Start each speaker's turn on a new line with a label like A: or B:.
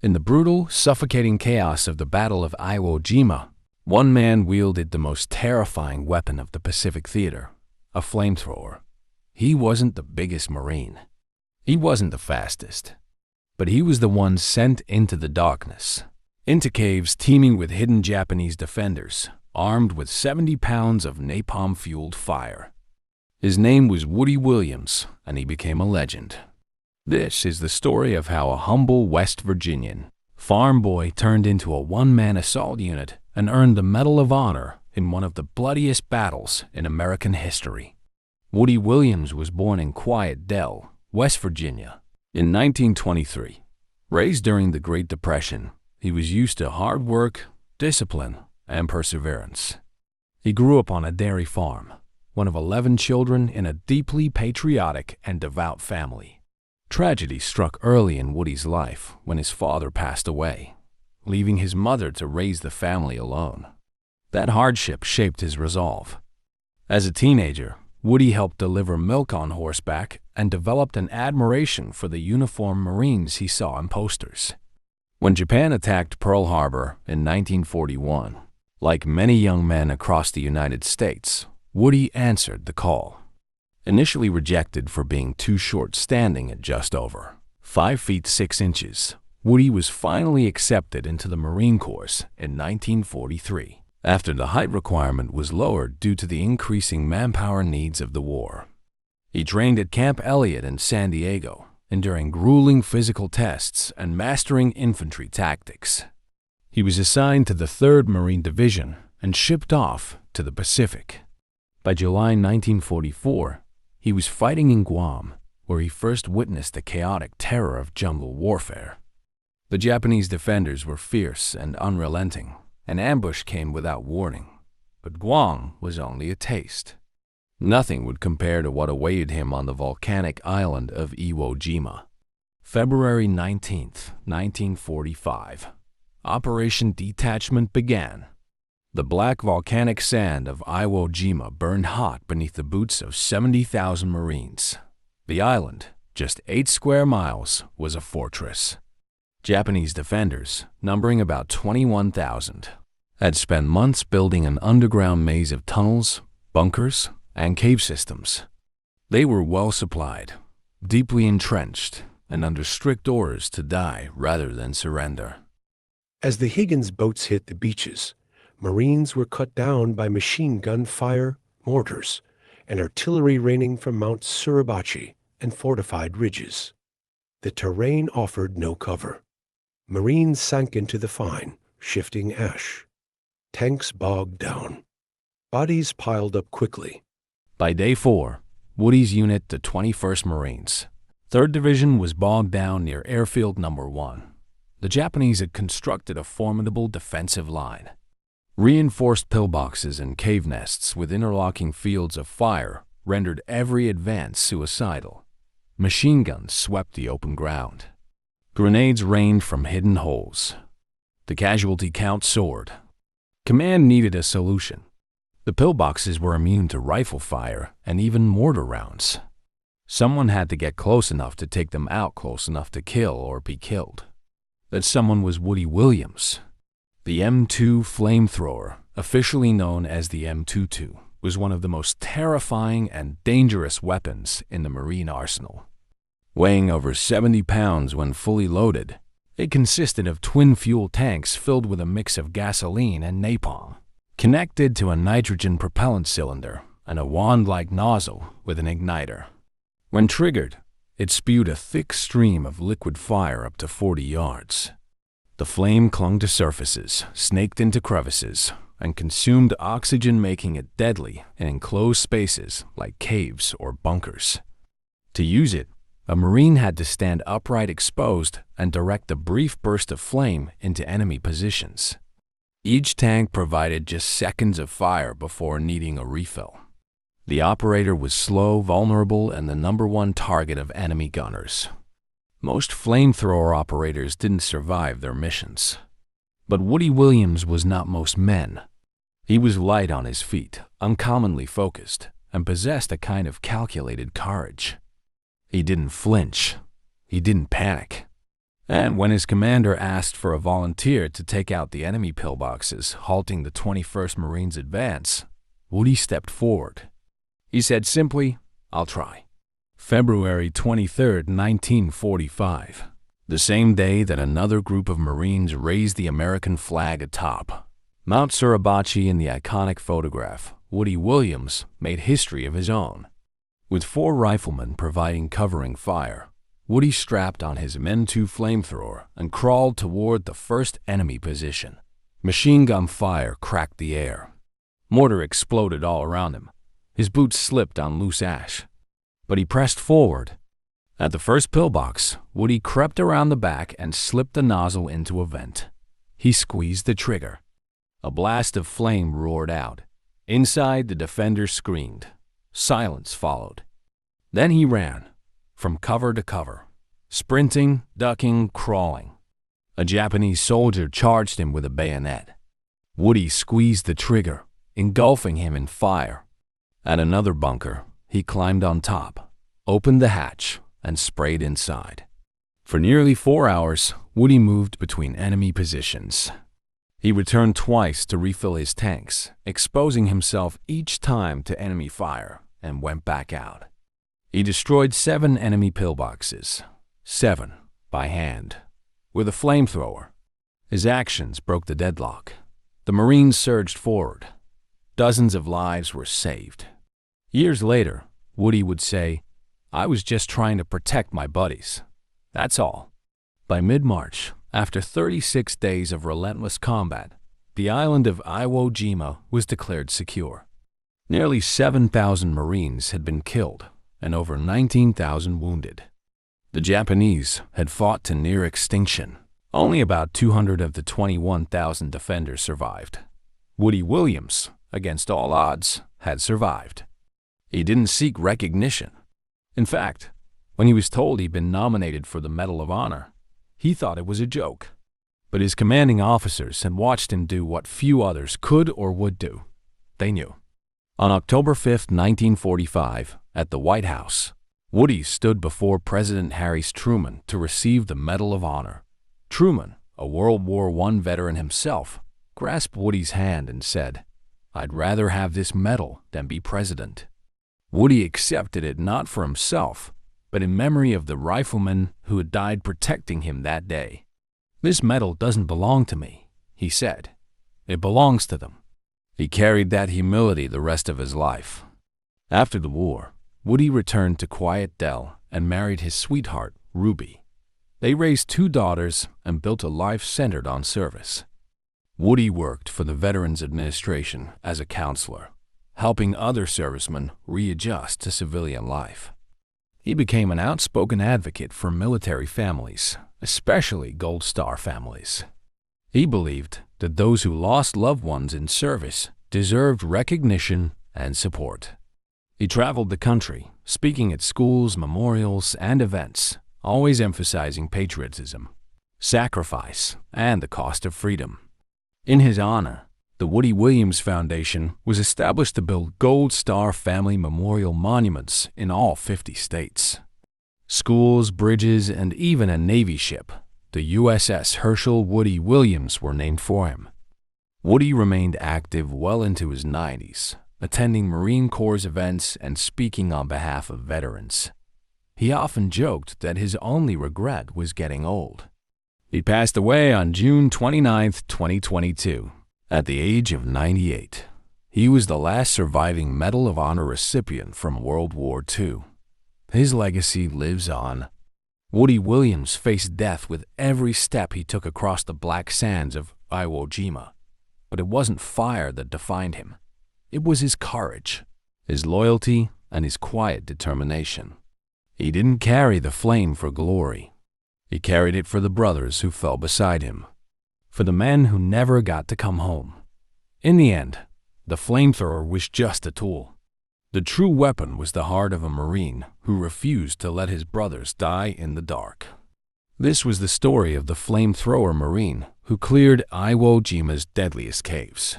A: In the brutal, suffocating chaos of the Battle of Iwo Jima, one man wielded the most terrifying weapon of the Pacific Theater, a flamethrower. He wasn't the biggest Marine. He wasn't the fastest. But he was the one sent into the darkness, into caves teeming with hidden Japanese defenders, armed with 70 pounds of napalm-fueled fire. His name was Woody Williams, and he became a legend. This is the story of how a humble West Virginian farm boy turned into a one-man assault unit and earned the Medal of Honor in one of the bloodiest battles in American history. Woody Williams was born in Quiet Dell, West Virginia, in 1923. Raised during the Great Depression, he was used to hard work, discipline, and perseverance. He grew up on a dairy farm, one of 11 children in a deeply patriotic and devout family. Tragedy struck early in Woody's life when his father passed away, leaving his mother to raise the family alone. That hardship shaped his resolve. As a teenager, Woody helped deliver milk on horseback and developed an admiration for the uniformed Marines he saw in posters. When Japan attacked Pearl Harbor in 1941, like many young men across the United States, Woody answered the call. Initially rejected for being too short standing at just over 5 feet 6 inches, Woody was finally accepted into the Marine Corps in 1943, after the height requirement was lowered due to the increasing manpower needs of the war. He trained at Camp Elliott in San Diego, enduring grueling physical tests and mastering infantry tactics. He was assigned to the 3rd Marine Division and shipped off to the Pacific. By July 1944, he was fighting in Guam, where he first witnessed the chaotic terror of jungle warfare. The Japanese defenders were fierce and unrelenting. An ambush came without warning, but Guam was only a taste. Nothing would compare to what awaited him on the volcanic island of Iwo Jima. February 19, 1945. Operation Detachment began. The black volcanic sand of Iwo Jima burned hot beneath the boots of 70,000 Marines. The island, just 8 square miles, was a fortress. Japanese defenders, numbering about 21,000, had spent months building an underground maze of tunnels, bunkers, and cave systems. They were well supplied, deeply entrenched, and under strict orders to die rather than surrender.
B: As the Higgins boats hit the beaches, Marines were cut down by machine gun fire, mortars, and artillery raining from Mount Suribachi and fortified ridges. The terrain offered no cover. Marines sank into the fine, shifting ash. Tanks bogged down. Bodies piled up quickly.
A: By day 4, Woody's unit, the 21st Marines, 3rd Division, was bogged down near Airfield No. 1. The Japanese had constructed a formidable defensive line. Reinforced pillboxes and cave nests with interlocking fields of fire rendered every advance suicidal. Machine guns swept the open ground. Grenades rained from hidden holes. The casualty count soared. Command needed a solution. The pillboxes were immune to rifle fire and even mortar rounds. Someone had to get close enough to take them out close enough to kill or be killed. That someone was Woody Williams. The M2 Flamethrower, officially known as the M22, was one of the most terrifying and dangerous weapons in the Marine arsenal. Weighing over 70 pounds when fully loaded, it consisted of twin fuel tanks filled with a mix of gasoline and napalm, connected to a nitrogen propellant cylinder and a wand-like nozzle with an igniter. When triggered, it spewed a thick stream of liquid fire up to 40 yards. The flame clung to surfaces, snaked into crevices, and consumed oxygen, making it deadly in enclosed spaces like caves or bunkers. To use it, a Marine had to stand upright exposed and direct a brief burst of flame into enemy positions. Each tank provided just seconds of fire before needing a refill. The operator was slow, vulnerable, and the #1 target of enemy gunners. Most flamethrower operators didn't survive their missions. But Woody Williams was not most men. He was light on his feet, uncommonly focused, and possessed a kind of calculated courage. He didn't flinch. He didn't panic. And when his commander asked for a volunteer to take out the enemy pillboxes, halting the 21st Marines' advance, Woody stepped forward. He said simply, "I'll try." February 23, 1945, the same day that another group of Marines raised the American flag atop Mount Suribachi in the iconic photograph, Woody Williams made history of his own. With 4 riflemen providing covering fire, Woody strapped on his Men-2 flamethrower and crawled toward the first enemy position. Machine gun fire cracked the air. Mortar exploded all around him. His boots slipped on loose ash. But he pressed forward. At the first pillbox, Woody crept around the back and slipped the nozzle into a vent. He squeezed the trigger. A blast of flame roared out. Inside, the defender screamed. Silence followed. Then he ran, from cover to cover, sprinting, ducking, crawling. A Japanese soldier charged him with a bayonet. Woody squeezed the trigger, engulfing him in fire. At another bunker, he climbed on top, opened the hatch, and sprayed inside. For nearly 4 hours, Woody moved between enemy positions. He returned twice to refill his tanks, exposing himself each time to enemy fire, and went back out. He destroyed 7 enemy pillboxes, 7 by hand, with a flamethrower. His actions broke the deadlock. The Marines surged forward. Dozens of lives were saved. Years later, Woody would say, "I was just trying to protect my buddies. That's all." By mid-March, after 36 days of relentless combat, the island of Iwo Jima was declared secure. Nearly 7,000 Marines had been killed and over 19,000 wounded. The Japanese had fought to near extinction. Only about 200 of the 21,000 defenders survived. Woody Williams, against all odds, had survived. He didn't seek recognition. In fact, when he was told he'd been nominated for the Medal of Honor, he thought it was a joke. But his commanding officers had watched him do what few others could or would do. They knew. On October 5, 1945, at the White House, Woody stood before President Harry Truman to receive the Medal of Honor. Truman, a World War I veteran himself, grasped Woody's hand and said, "I'd rather have this medal than be president." Woody accepted it not for himself, but in memory of the riflemen who had died protecting him that day. "This medal doesn't belong to me," he said. "It belongs to them." He carried that humility the rest of his life. After the war, Woody returned to Quiet Dell and married his sweetheart, Ruby. They raised 2 daughters and built a life centered on service. Woody worked for the Veterans Administration as a counselor, helping other servicemen readjust to civilian life. He became an outspoken advocate for military families, especially Gold Star families. He believed that those who lost loved ones in service deserved recognition and support. He traveled the country, speaking at schools, memorials, and events, always emphasizing patriotism, sacrifice, and the cost of freedom. In his honor, the Woody Williams Foundation was established to build Gold Star family memorial monuments in all 50 states. Schools, bridges, and even a Navy ship, the USS Herschel Woody Williams, were named for him. Woody remained active well into his 90s, attending Marine Corps events and speaking on behalf of veterans. He often joked that his only regret was getting old. He passed away on June 29, 2022, at the age of 98. He was the last surviving Medal of Honor recipient from World War II. His legacy lives on. Woody Williams faced death with every step he took across the black sands of Iwo Jima. But it wasn't fire that defined him. It was his courage, his loyalty, and his quiet determination. He didn't carry the flame for glory. He carried it for the brothers who fell beside him, for the men who never got to come home. In the end, the flamethrower was just a tool. The true weapon was the heart of a Marine who refused to let his brothers die in the dark. This was the story of the flamethrower Marine who cleared Iwo Jima's deadliest caves.